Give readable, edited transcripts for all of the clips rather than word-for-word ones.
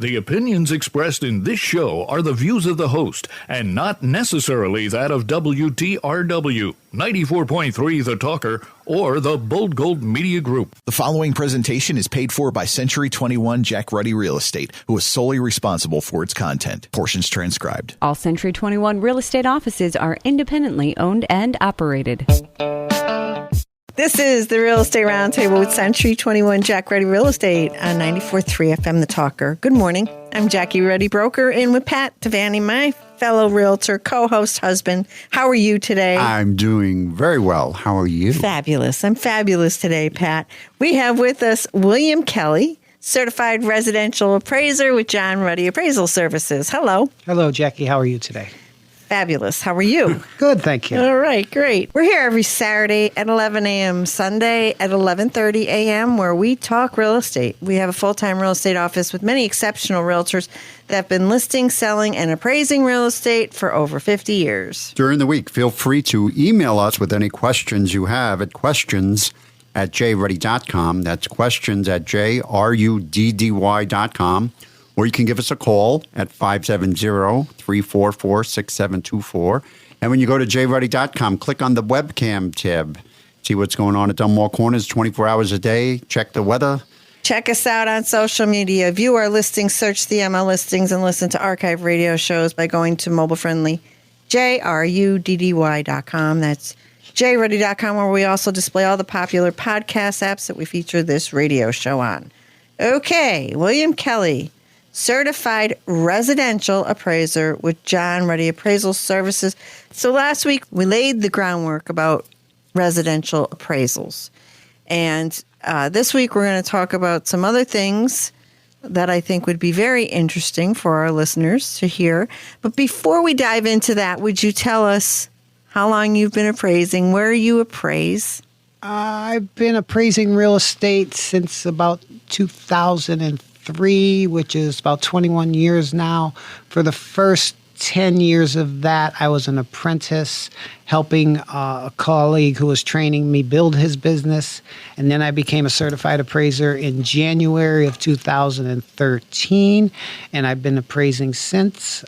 The opinions expressed in this show are the views of the host and not necessarily that of WTRW, 94.3 The Talker, or the Bold Gold Media Group. The following presentation is paid for by Century 21 Jack Ruddy Real Estate, who is solely responsible for its content. Portions transcribed. All Century 21 real estate offices are independently owned and operated. This is the Real Estate Roundtable with Century 21 Jack Ruddy Real Estate on 94.3 FM The Talker. Good morning. I'm Jackie Ruddy, broker, in with Pat Devaney, my fellow realtor, co-host, husband. How are you today? I'm doing very well. How are you? Fabulous. I'm fabulous today, Pat. We have with us William Kelly, certified residential appraiser with Jack Ruddy Appraisal Services. Hello. Hello, Jackie. How are you today? Fabulous. How are you? Good, thank you. All right, great. We're here every Saturday at 11 a.m., Sunday at 11:30 a.m., where we talk real estate. We have a full-time real estate office with many exceptional realtors that have been listing, selling, and appraising real estate for over 50 years. During the week, feel free to email us with any questions you have at questions@jruddy.com. That's questions@jruddy.com. Or you can give us a call at 570-344-6724. And when you go to jruddy.com, click on the webcam tab. See what's going on at Dunmore Corners 24 hours a day. Check the weather. Check us out on social media. View our listings, search the ML listings, and listen to archive radio shows by going to mobile-friendly jruddy.com. That's jruddy.com, where we also display all the popular podcast apps that we feature this radio show on. Okay, William Kelly, certified residential appraiser with Jack Ruddy Appraisal Services. So last week, we laid the groundwork about residential appraisals. And this week, we're going to talk about some other things that I think would be very interesting for our listeners to hear. But before we dive into that, would you tell us how long you've been appraising, where you appraise? I've been appraising real estate since about 2003, which is about 21 years now. For the first 10 years of that, I was an apprentice helping a colleague who was training me build his business. And then I became a certified appraiser in January of 2013, and I've been appraising since.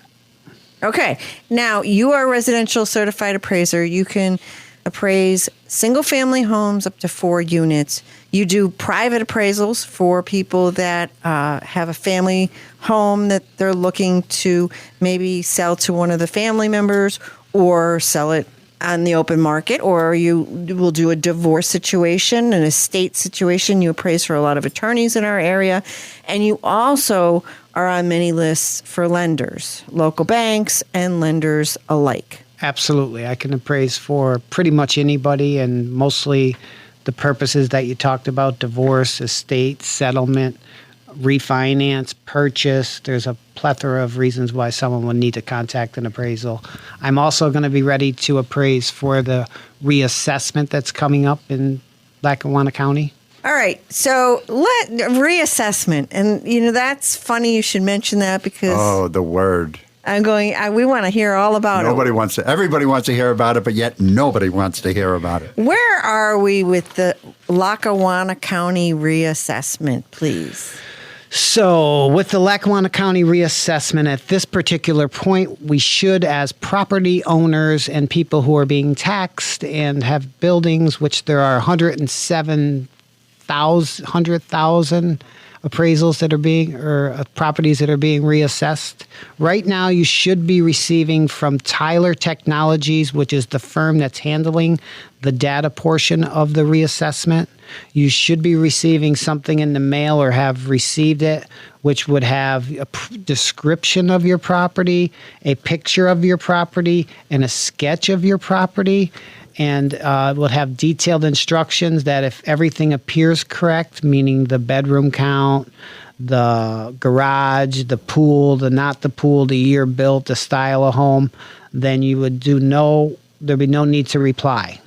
Okay. Now, you are a residential certified appraiser. You can appraise single-family homes up to 4 units. You do private appraisals for people that have a family home that they're looking to maybe sell to one of the family members or sell it on the open market, or you will do a divorce situation, an estate situation. You appraise for a lot of attorneys in our area. And you also are on many lists for lenders, local banks and lenders alike. Absolutely. I can appraise for pretty much anybody, and mostly the purposes that you talked about: divorce, estate, settlement, refinance, purchase. There's a plethora of reasons why someone would need to contact an appraisal. I'm also going to be ready to appraise for the reassessment that's coming up in Lackawanna County. All right. So reassessment. And, that's funny you should mention that because... Oh, the word. We want to hear all about Everybody wants to hear about it, but yet nobody wants to hear about it. Where are we with the Lackawanna County reassessment, please? So with the Lackawanna County reassessment, at this particular point, we should, as property owners and people who are being taxed and have buildings, which there are 100,000 appraisals that are being, or properties that are being reassessed. Right now, you should be receiving from Tyler Technologies, which is the firm that's handling the data portion of the reassessment. You should be receiving something in the mail or have received it, which would have a description of your property, a picture of your property, and a sketch of your property. And will have detailed instructions that if everything appears correct, meaning the bedroom count, the garage, the pool, not the pool, the year built, the style of home, then you would there'd be no need to reply.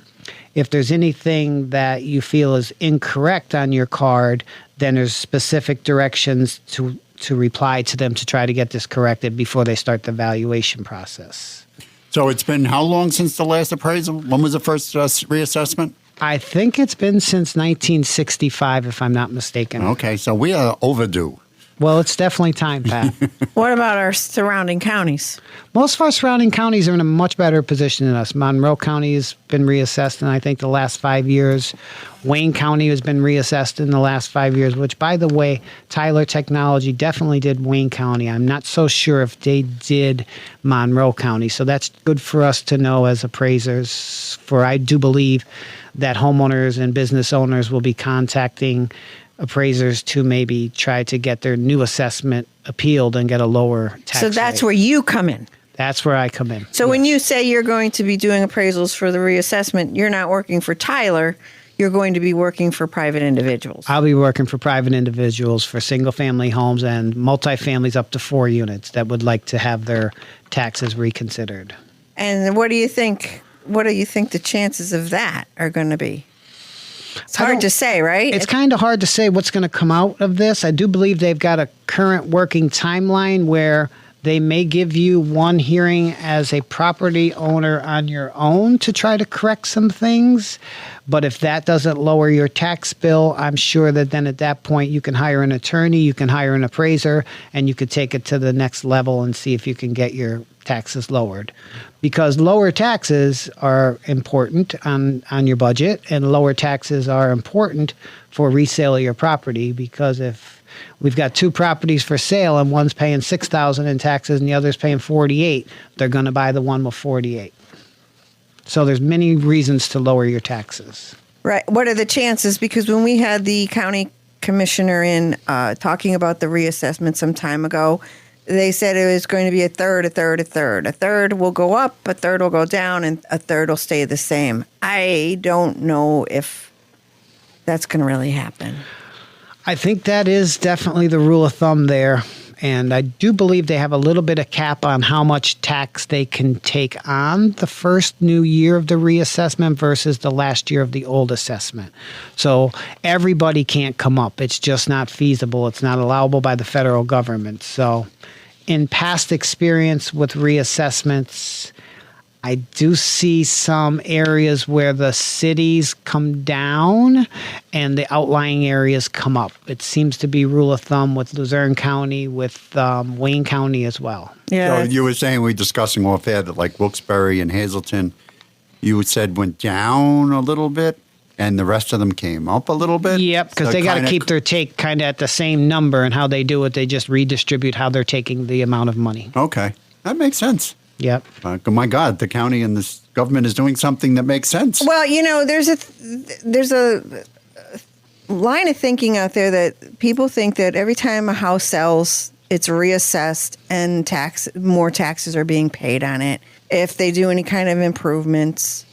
If there's anything that you feel is incorrect on your card, then there's specific directions to reply to them to try to get this corrected before they start the valuation process. So it's been how long since the last appraisal? When was the first reassessment? I think it's been since 1965, if I'm not mistaken. Okay, so we are overdue. Well, it's definitely time, Pat. What about our surrounding counties? Most of our surrounding counties are in a much better position than us. Monroe County has been reassessed in, I think, the last 5 years. Wayne County has been reassessed in the last 5 years, which, by the way, Tyler Technology definitely did Wayne County. I'm not so sure if they did Monroe County. So that's good for us to know as appraisers, for I do believe that homeowners and business owners will be contacting appraisers to maybe try to get their new assessment appealed and get a lower tax So that's rate. where you come in. That's where I come in. So when you say you're going to be doing appraisals for the reassessment, you're not working for Tyler. You're going to be working for private individuals. I'll be working for private individuals for single-family homes and multifamilies up to 4 units that would like to have their taxes reconsidered. And what do you think? What do you think the chances of that are going to be? It's hard to say, right? It's kind of hard to say what's going to come out of this. I do believe they've got a current working timeline where they may give you one hearing as a property owner on your own to try to correct some things. But if that doesn't lower your tax bill, I'm sure that then at that point you can hire an attorney, you can hire an appraiser, and you could take it to the next level and see if you can get your taxes lowered. Because lower taxes are important on your budget, and lower taxes are important for resale of your property, because if we've got two properties for sale and one's paying $6,000 in taxes and the other's paying $48,000, they're going to buy the one with $48,000. So there's many reasons to lower your taxes. Right. What are the chances? Because when we had the county commissioner in talking about the reassessment some time ago, they said it was going to be a third, a third, a third. A third will go up, a third will go down, and a third will stay the same. I don't know if that's going to really happen. I think that is definitely the rule of thumb there. And I do believe they have a little bit of cap on how much tax they can take on the first new year of the reassessment versus the last year of the old assessment. So everybody can't come up. It's just not feasible. It's not allowable by the federal government. So in past experience with reassessments, I do see some areas where the cities come down and the outlying areas come up. It seems to be rule of thumb with Luzerne County, with Wayne County as well. Yeah. So you were saying, we were discussing off air that like Wilkes-Barre and Hazleton, you said went down a little bit and the rest of them came up a little bit? Yep, because So they got to kinda- keep their take kind of at the same number, and how they do it, they just redistribute how they're taking the amount of money. Okay, that makes sense. Yep. My God, the county and this government is doing something that makes sense. Well, you know, there's a line of thinking out there that people think that every time a house sells, it's reassessed and more taxes are being paid on it. If they do any kind of improvements,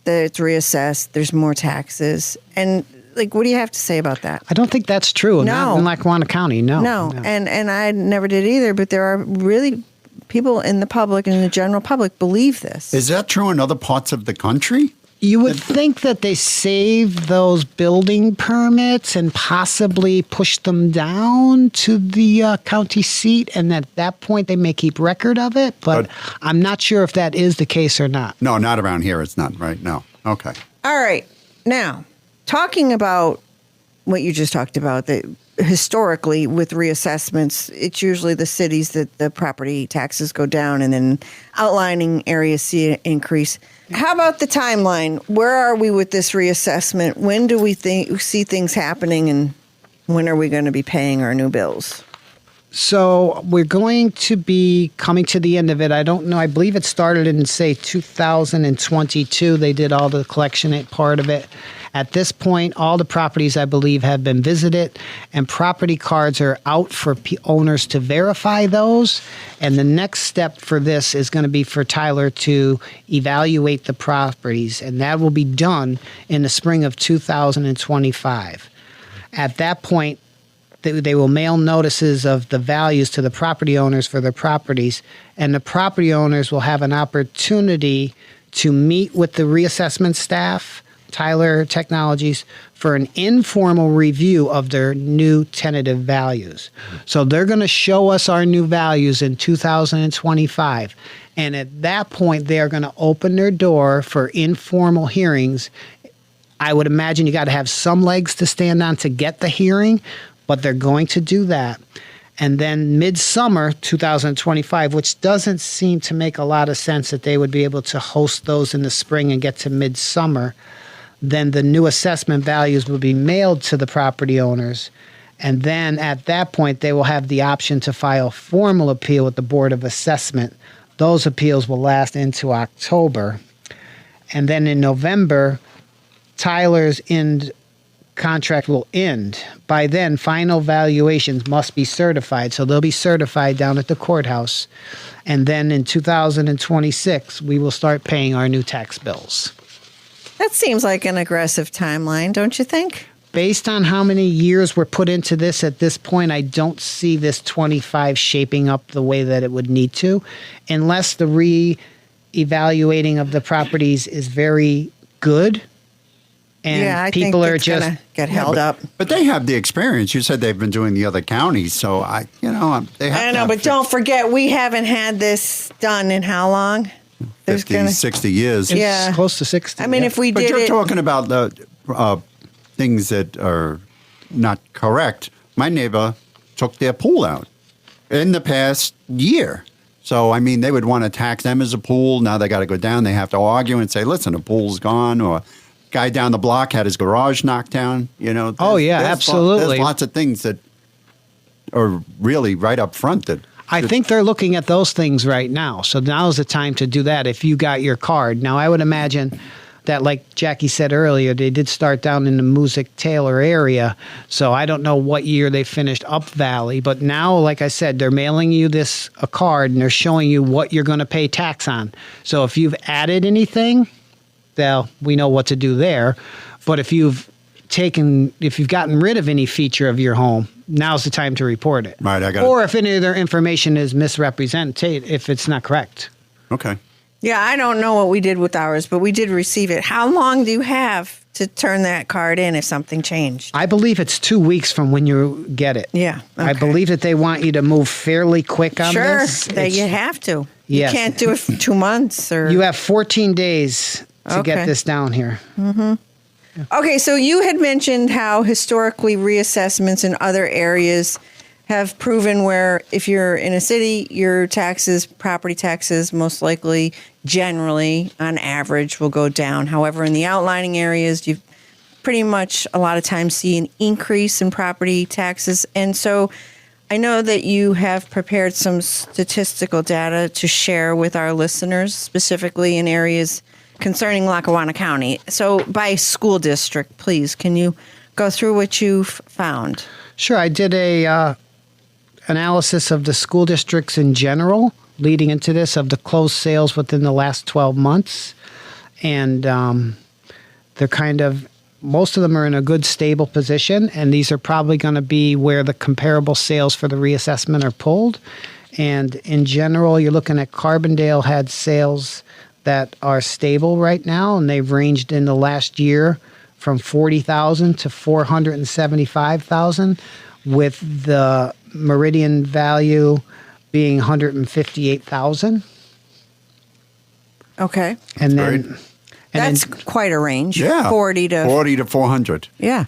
that it's reassessed, there's more taxes. And like, what do you have to say about that? I don't think that's true. No. Not in Lackawanna County, no. No. And I never did either, but there are really people in the public and the general public believe this. Is that true in other parts of the country? You would think that they save those building permits and possibly push them down to the county seat, and at that point they may keep record of it, but I'm not sure if that is the case or not. No, not around here. It's not, right? No. Okay. All right. Now, talking about what you just talked about, that historically with reassessments, it's usually the cities that the property taxes go down and then outlining areas see an increase. How about the timeline? Where are we with this reassessment? When do we see things happening, and when are we going to be paying our new bills? So we're going to be coming to the end of it. I don't know. I believe it started in, say, 2022. They did all the collection part of it. At this point, all the properties, I believe, have been visited, and property cards are out for owners to verify those. And the next step for this is going to be for Tyler to evaluate the properties, and that will be done in the spring of 2025. At that point, they will mail notices of the values to the property owners for their properties, and the property owners will have an opportunity to meet with the reassessment staff, Tyler Technologies, for an informal review of their new tentative values. So they're going to show us our new values in 2025. And at that point, they are going to open their door for informal hearings. I would imagine you got to have some legs to stand on to get the hearing, but they're going to do that. And then midsummer 2025, which doesn't seem to make a lot of sense that they would be able to host those in the spring and get to midsummer, then the new assessment values will be mailed to the property owners. And then at that point, they will have the option to file formal appeal with the Board of Assessment. Those appeals will last into October. And then in November, Tyler's end contract will end. By then, final valuations must be certified. So they'll be certified down at the courthouse. And then in 2026, we will start paying our new tax bills. That seems like an aggressive timeline, don't you think? Based on how many years were put into this at this point, I don't see this 25 shaping up the way that it would need to, unless the re-evaluating of the properties is very good. And I people think are it's just gonna get held up. But they have the experience. You said they've been doing the other counties, so they have. I know, but don't forget, we haven't had this done in how long? 50, 60 years. Yeah. It's close to 60. I mean, yeah. if we But did you're it, talking about the things that are not correct. My neighbor took their pool out in the past year. So, I mean, they would want to tax them as a pool. Now they got to go down. They have to argue and say, listen, the pool's gone. Or guy down the block had his garage knocked down. Oh, yeah, absolutely. There's lots of things that are really right up front that I think they're looking at those things right now. So now's the time to do that if you got your card. Now, I would imagine that, like Jackie said earlier, they did start down in the Music Taylor area. So I don't know what year they finished Up Valley. But now, like I said, they're mailing you a card, and they're showing you what you're going to pay tax on. So if you've added anything, well, we know what to do there. But if you've gotten rid of any feature of your home, now's the time to report it. Right, or if any of their information is misrepresented, if it's not correct. Okay. yeah, I don't know what we did with ours, but we did receive it. How long do you have to turn that card in if something changed? I believe it's 2 weeks from when you get it. Yeah, I okay. believe that they want you to move fairly quick on Sure, this. that you have to. Yes. You can't do it for 2 months or. You have 14 days to Okay. get this down here. Okay, so you had mentioned how historically reassessments in other areas have proven where if you're in a city, your taxes, property taxes, most likely, generally, on average, will go down. However, in the outlying areas, you pretty much a lot of times see an increase in property taxes. And so I know that you have prepared some statistical data to share with our listeners, specifically in areas concerning Lackawanna County. So by school district, please, can you go through what you've found? Sure, I did a analysis of the school districts in general leading into this, of the closed sales within the last 12 months. And they're kind of, most of them are in a good, stable position, and these are probably going to be where the comparable sales for the reassessment are pulled. And in general, you're looking at Carbondale had sales that are stable right now, and they've ranged in the last year from $40,000 to $475,000, with the Meridian value being $158,000. Okay. And great. then That's quite a range. Yeah. 40 to 400. Yeah.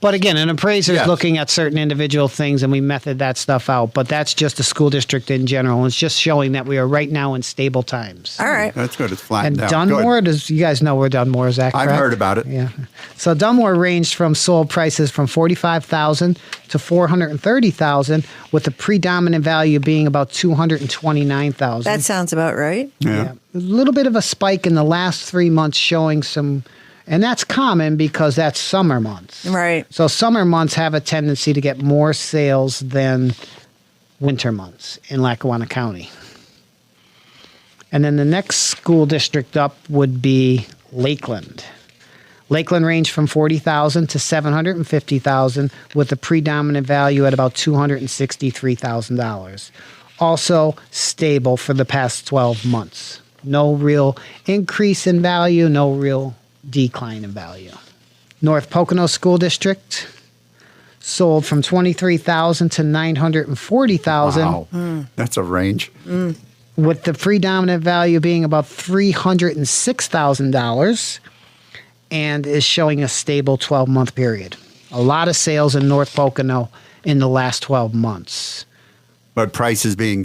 But again, an appraiser is Yes. looking at certain individual things, and we method that stuff out. But that's just the school district in general. It's just showing that we are right now in stable times. All right. That's good. It's And flattened out. Dunmore, Good. you guys know where Dunmore is at, I've correct? heard about it. Yeah. So Dunmore ranged from sold prices from $45,000 to $430,000, with the predominant value being about $229,000. That sounds about right. Yeah. A little bit of a spike in the last 3 months, showing some, and that's common because that's summer months. Right. So summer months have a tendency to get more sales than winter months in Lackawanna County. And then the next school district up would be Lakeland. Lakeland ranged from $40,000 to $750,000, with the predominant value at about $263,000. Also stable for the past 12 months. No real increase in value, no real decline in value. North Pocono School District sold from $23,000 to $940,000. Wow. That's a range. With the predominant value being about $306,000, and is showing a stable 12-month period. A lot of sales in North Pocono in the last 12 months. But prices being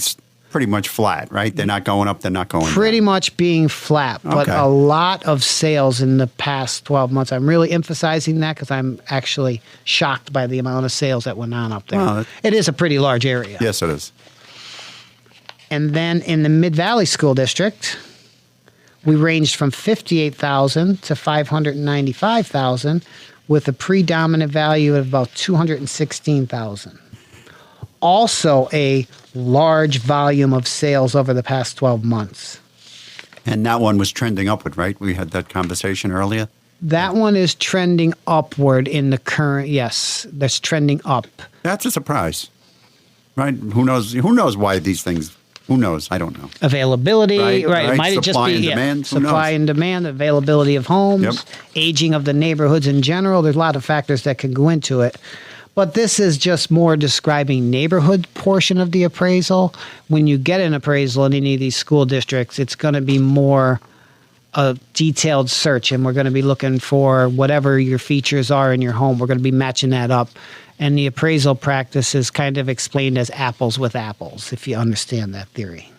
pretty much flat, right? They're not going up, they're not going Pretty down. much being flat, but Okay. a lot of sales in the past 12 months. I'm really emphasizing that because I'm actually shocked by the amount of sales that went on up there. Well, it is a pretty large area. Yes, it is. And then in the Mid-Valley School District, we ranged from $58,000 to $595,000 with a predominant value of about $216,000. Also a large volume of sales over the past 12 months. And that one was trending upward, right? We had that conversation earlier. That one is trending upward in the current, yes, that's trending up. That's a surprise, right? Who knows? Who knows why these things? Who knows? I don't know. Availability, right? It might just Supply be and demand. Who supply knows? and demand, availability of homes, Yep. aging of the neighborhoods in general. There's a lot of factors that can go into it. But this is just more describing neighborhood portion of the appraisal. When you get an appraisal in any of these school districts, it's going to be more a detailed search, and we're going to be looking for whatever your features are in your home. We're going to be matching that up. And the appraisal practice is kind of explained as apples with apples, if you understand that theory.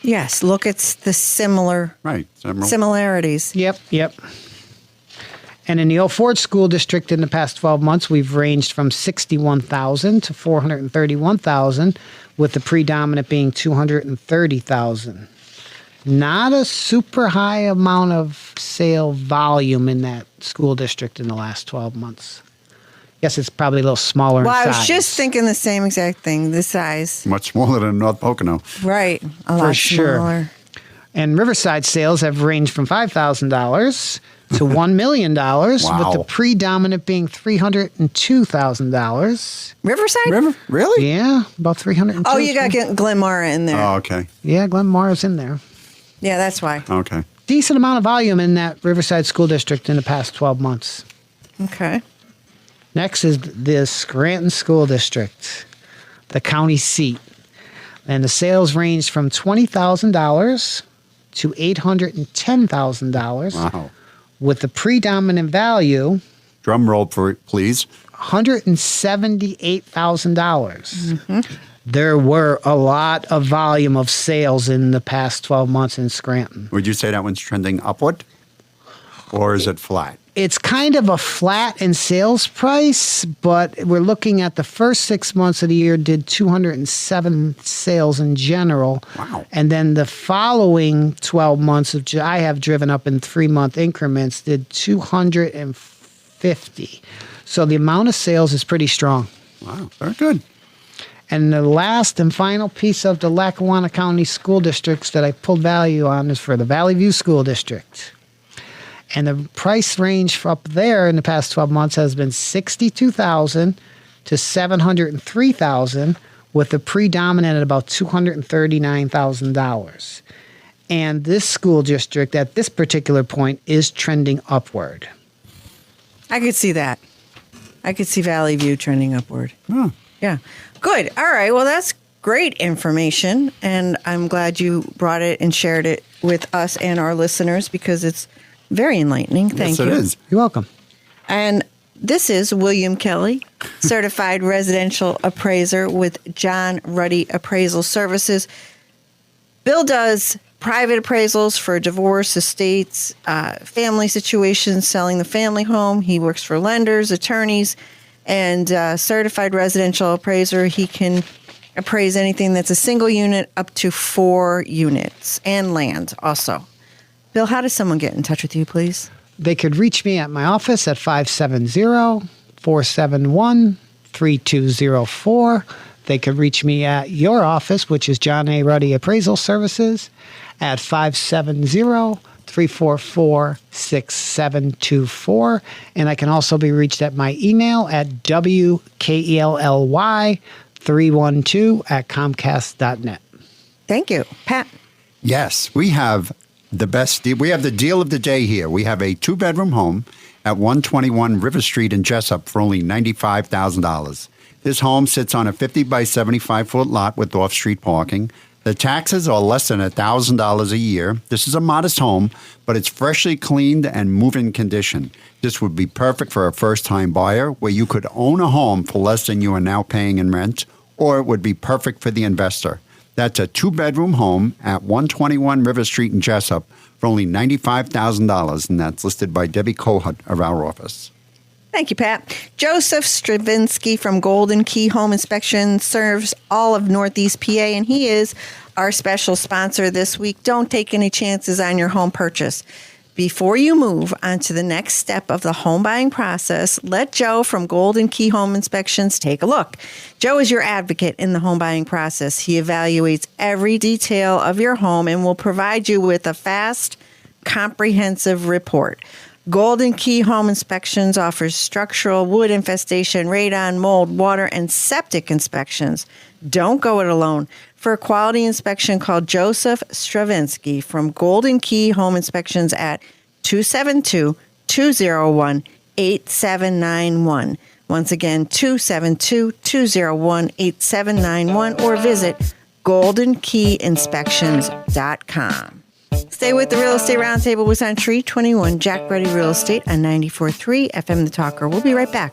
Yes, look at the Right. similarities. Yep. And in the Old Ford School District in the past 12 months, we've ranged from $61,000 to $431,000, with the predominant being $230,000. Not a super high amount of sale volume in that school district in the last 12 months. Guess it's probably a little smaller Well, in I size. was just thinking the same exact thing, the size. Much smaller than North Pocono. Right, a For lot sure. smaller. And Riverside sales have ranged from $5,000 to $1 million, with Wow. the predominant being $302,000. Riverside? Really? Yeah, about 302. Oh, you got to get Glenmora in there. Oh, okay. Yeah, Glen Morris in there. Yeah, that's why. Okay. Decent amount of volume in that Riverside School District in the past 12 months. Okay. Next is the Scranton School District, the county seat. And the sales ranged from $20,000 to $810,000, Wow. with the predominant value Drum roll, please. $178,000. There were a lot of volume of sales in the past 12 months in Scranton. Would you say that one's trending upward? Or is it flat? It's kind of a flat in sales price, but we're looking at the first 6 months of the year did 207 sales in general. Wow. And then the following 12 months, of I have driven up in 3-month increments, did 250. So the amount of sales is pretty strong. Wow. Very good. And the last and final piece of the Lackawanna County school districts that I pulled value on is for the Valley View School District. And the price range up there in the past 12 months has been $62,000 to $703,000, with the predominant at about $239,000. And this school district at this particular point is trending upward. I could see that. I could see Valley View trending upward. Oh. Yeah. Good. All right. Well, that's great information. And I'm glad you brought it and shared it with us and our listeners because it's very enlightening. Thank you. Yes, it is. You're welcome. And this is William Kelly, certified residential appraiser with Jack Ruddy Appraisal Services. Bill does private appraisals for divorce, estates, family situations, selling the family home. He works for lenders, attorneys, and certified residential appraiser. He can appraise anything that's a single unit up to 4 units and land also. Bill, how does someone get in touch with you, please? They could reach me at my office at 570-471-3204. They could reach me at your office, which is John A. Ruddy Appraisal Services, at 570-344-6724. And I can also be reached at my email at wkelly312@comcast.net. Thank you. Pat? Yes, we have the best deal. We have the deal of the day here. We have a 2-bedroom home at 121 River Street in Jessup for only $95,000. This home sits on a 50 by 75-foot lot with off-street parking. The taxes are less than $1,000 a year. This is a modest home, but it's freshly cleaned and move-in condition. This would be perfect for a first-time buyer where you could own a home for less than you are now paying in rent, or it would be perfect for the investor. That's a 2-bedroom home at 121 River Street in Jessup for only $95,000, and that's listed by Debbie Kohut of our office. Thank you, Pat. Joseph Stravinsky from Golden Key Home Inspection serves all of Northeast PA, and he is our special sponsor this week. Don't take any chances on your home purchase. Before you move on to the next step of the home buying process, let Joe from Golden Key Home Inspections take a look. Joe is your advocate in the home buying process. He evaluates every detail of your home and will provide you with a fast, comprehensive report. Golden Key Home Inspections offers structural, wood infestation, radon, mold, water, and septic inspections. Don't go it alone. For a quality inspection, call Joseph Stravinsky from Golden Key Home Inspections at 272-201-8791. Once again, 272-201-8791, or visit goldenkeyinspections.com. Stay with the Real Estate Roundtable with Century 21 Jack Ruddy Real Estate on 94.3 FM The Talker. We'll be right back.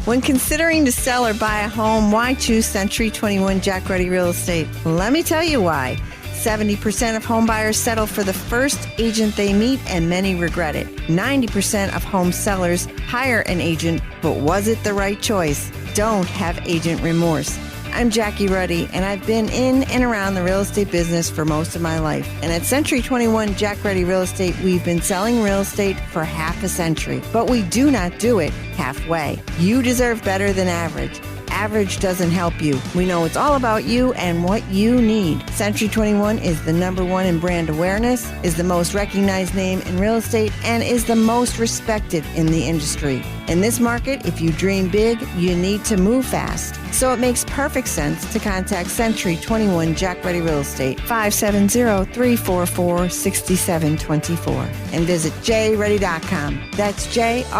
When considering to sell or buy a home, why choose Century 21 Jack Ruddy Real Estate? Let me tell you why. 70% of home buyers settle for the first agent they meet, and many regret it. 90% of home sellers hire an agent, but was it the right choice? Don't have agent remorse. I'm Jackie Ruddy, and I've been in and around the real estate business for most of my life. And at Century 21 Jack Ruddy Real Estate, we've been selling real estate for half a century. But we do not do it halfway. You deserve better than average. Average doesn't help you. We know it's all about you and what you need. Century 21 is the #1 in brand awareness, is the most recognized name in real estate, and is the most respected in the industry. In this market, if you dream big, you need to move fast. So it makes perfect sense to contact Century 21 Jack Ruddy Real Estate, 570-344-6724, and visit jruddy.com. That's JRUDDY.com.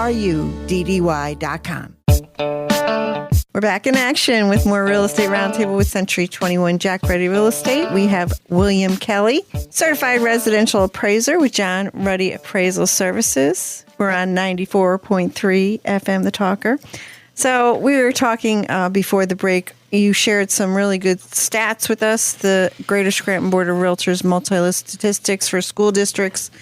We're back in action with more Real Estate Roundtable with Century 21 Jack Ruddy Real Estate. We have William Kelly, Certified Residential Appraiser with Jack Ruddy Appraisal Services. We're on 94.3 FM The Talker. So we were talking before the break. You shared some really good stats with us, the Greater Scranton Board of Realtors multi-list statistics for school districts.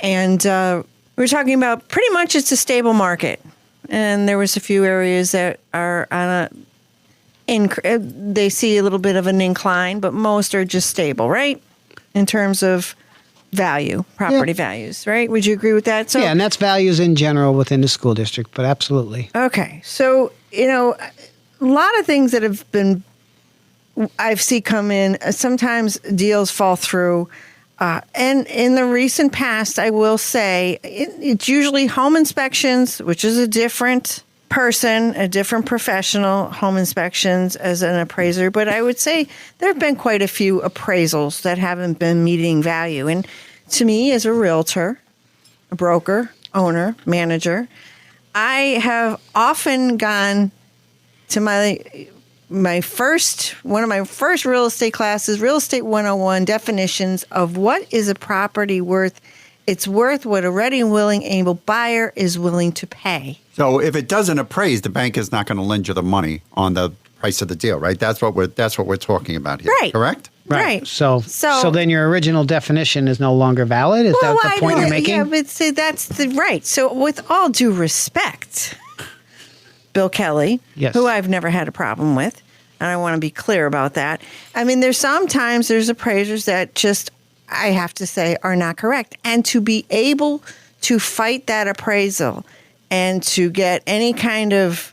And we were talking about pretty much it's a stable market. And there was a few areas that are on they see a little bit of an incline, but most are just stable, right? In terms of value, property values, right? Would you agree with that? So, yeah, and that's values in general within the school district, but absolutely. Okay. So, a lot of things that have been, I've seen come in, sometimes deals fall through. And in the recent past, I will say, it's usually home inspections, which is a different person, a different professional, home inspections as an appraiser. But I would say there have been quite a few appraisals that haven't been meeting value. And to me, as a realtor, a broker, owner, manager, I have often gone to one of my first real estate classes, Real Estate 101, definitions of what is a property worth. It's worth what a ready and willing, able buyer is willing to pay. So if it doesn't appraise, the bank is not going to lend you the money on the price of the deal, right? That's what we're talking about here. Right. Correct? Right. So then your original definition is no longer valid? Is that the point you're making? Yeah, but see, that's right. So with all due respect, Bill Kelly, who I've never had a problem with, and I want to be clear about that. I mean, there's appraisers that just, I have to say, are not correct. And to be able to fight that appraisal and to get any kind of...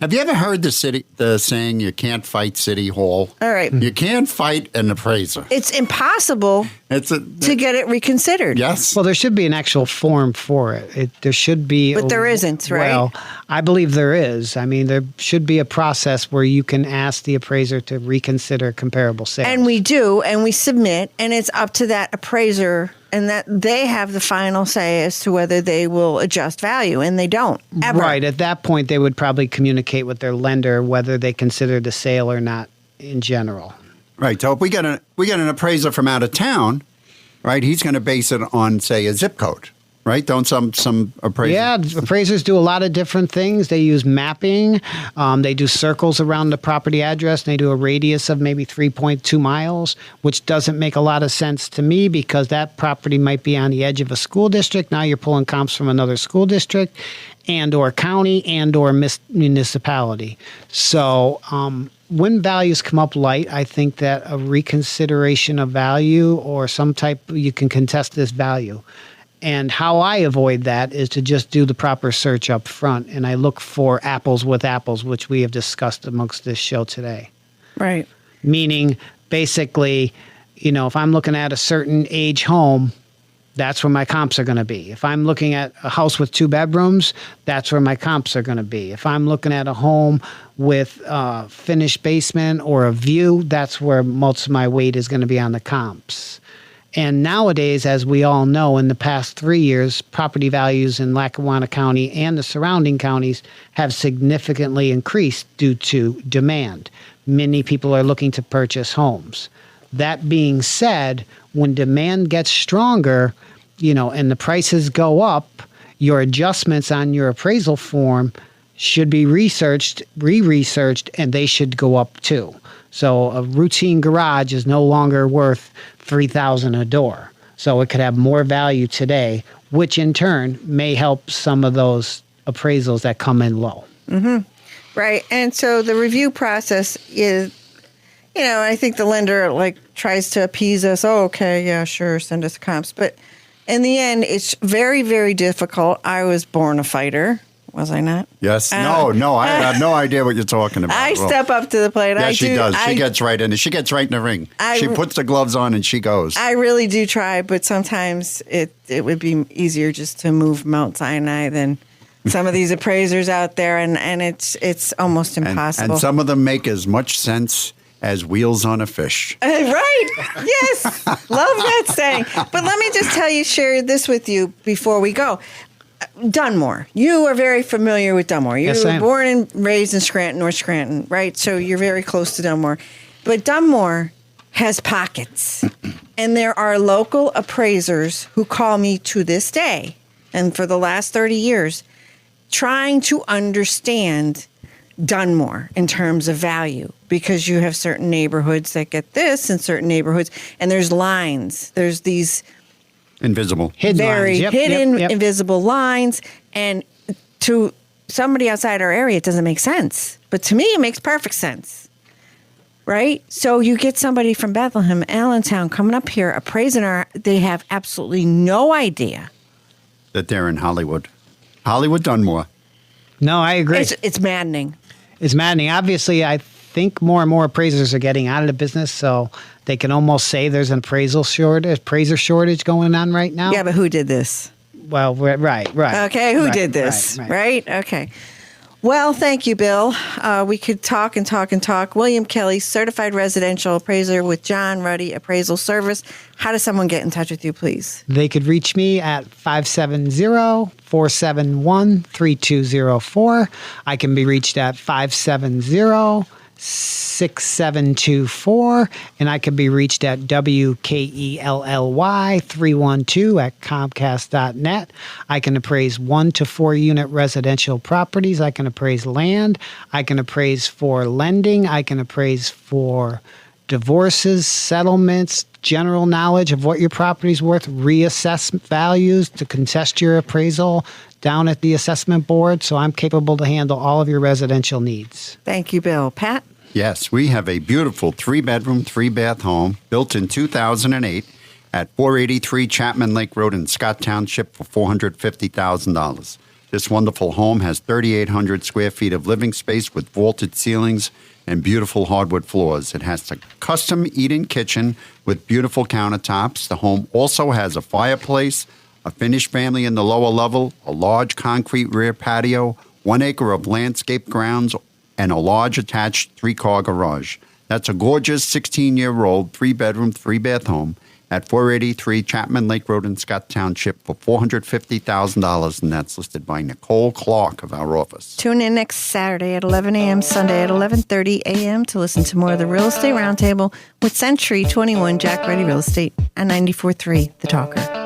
Have you ever heard the saying, you can't fight City Hall? All right. You can't fight an appraiser. It's impossible to get it reconsidered. Yes. Well, there should be an actual form for it. There should be. But there isn't, right? Well, I believe there is. I mean, there should be a process where you can ask the appraiser to reconsider comparable sales. And we do, and we submit, and it's up to that appraiser, and that they have the final say as to whether they will adjust value, and they don't, ever. Right. At that point, they would probably communicate with their lender whether they consider the sale or not in general. Right. So if we get an appraiser from out of town, right, he's going to base it on, say, a zip code. right? Don't some appraisers? Yeah, appraisers do a lot of different things. They use mapping. They do circles around the property address. And they do a radius of maybe 3.2 miles, which doesn't make a lot of sense to me because that property might be on the edge of a school district. Now you're pulling comps from another school district and or county and or municipality. So when values come up light, I think that a reconsideration of value or some type, you can contest this value. And how I avoid that is to just do the proper search up front. And I look for apples with apples, which we have discussed amongst this show today. Right. Meaning, basically, if I'm looking at a certain age home, that's where my comps are going to be. If I'm looking at a house with 2 bedrooms, that's where my comps are going to be. If I'm looking at a home with a finished basement or a view, that's where most of my weight is going to be on the comps. And nowadays, as we all know, in the past 3 years, property values in Lackawanna County and the surrounding counties have significantly increased due to demand. Many people are looking to purchase homes. That being said, when demand gets stronger, and the prices go up, your adjustments on your appraisal form should be researched, re-researched, and they should go up too. So a routine garage is no longer worth $3,000 a door. So it could have more value today, which in turn may help some of those appraisals that come in low. Mm-hmm. Right. And so the review process is, I think the lender tries to appease us. Oh, okay, yeah, sure, send us comps. But in the end, it's very, very difficult. I was born a fighter. Was I not? Yes. No. I have no idea what you're talking about. I step up to the plate. Yeah, she does. She gets right in. She gets right in the ring. She puts the gloves on and she goes. I really do try, but sometimes it would be easier just to move Mount Sinai than some of these appraisers out there, and it's almost impossible. And some of them make as much sense as wheels on a fish. Right. Yes. Love that saying. But let me just share this with you before we go. Dunmore. You are very familiar with Dunmore. You were born and raised in Scranton, North Scranton, right? So you're very close to Dunmore. But Dunmore has pockets. And there are local appraisers who call me to this day, and for the last 30 years, trying to understand Dunmore in terms of value, because you have certain neighborhoods that get this and certain neighborhoods, and there's lines. There's these invisible, hidden, invisible lines. And to somebody outside our area, it doesn't make sense. But to me, it makes perfect sense. Right? So you get somebody from Bethlehem, Allentown, coming up here, appraising they have absolutely no idea that they're in Hollywood. Hollywood Dunmore. No, I agree. It's maddening. It's maddening. Obviously, I think more and more appraisers are getting out of the business, so they can almost say there's an appraiser shortage going on right now. Yeah, but who did this? Well, right. Okay, who did this? Right? Okay. Well, thank you, Bill. We could talk and talk and talk. William Kelly, certified residential appraiser with Jack Ruddy Appraisal Service. How does someone get in touch with you, please? They could reach me at 570-471-3204. I can be reached at 570-6724, and I can be reached at WKELLY312@Comcast.net. I can appraise 1 to 4 unit residential properties. I can appraise land. I can appraise for lending. I can appraise for divorces, settlements, general knowledge of what your property's worth, reassess values to contest your appraisal down at the assessment board. So I'm capable to handle all of your residential needs. Thank you, Bill. Pat? Yes, we have a beautiful 3-bedroom, 3-bath home built in 2008 at 483 Chapman Lake Road in Scott Township for $450,000. This wonderful home has 3,800 square feet of living space with vaulted ceilings and beautiful hardwood floors. It has a custom eat-in kitchen with beautiful countertops. The home also has a fireplace, a finished family in the lower level, a large concrete rear patio, 1 acre of landscape grounds, and a large attached 3-car garage. That's a gorgeous 16-year-old 3-bedroom, 3-bath home at 483 Chapman Lake Road in Scott Township for $450,000, and that's listed by Nicole Clark of our office. Tune in next Saturday at 11 a.m., Sunday at 11:30 a.m. to listen to more of the Real Estate Roundtable with Century 21 Jack Ruddy Real Estate on 94.3 The Talker.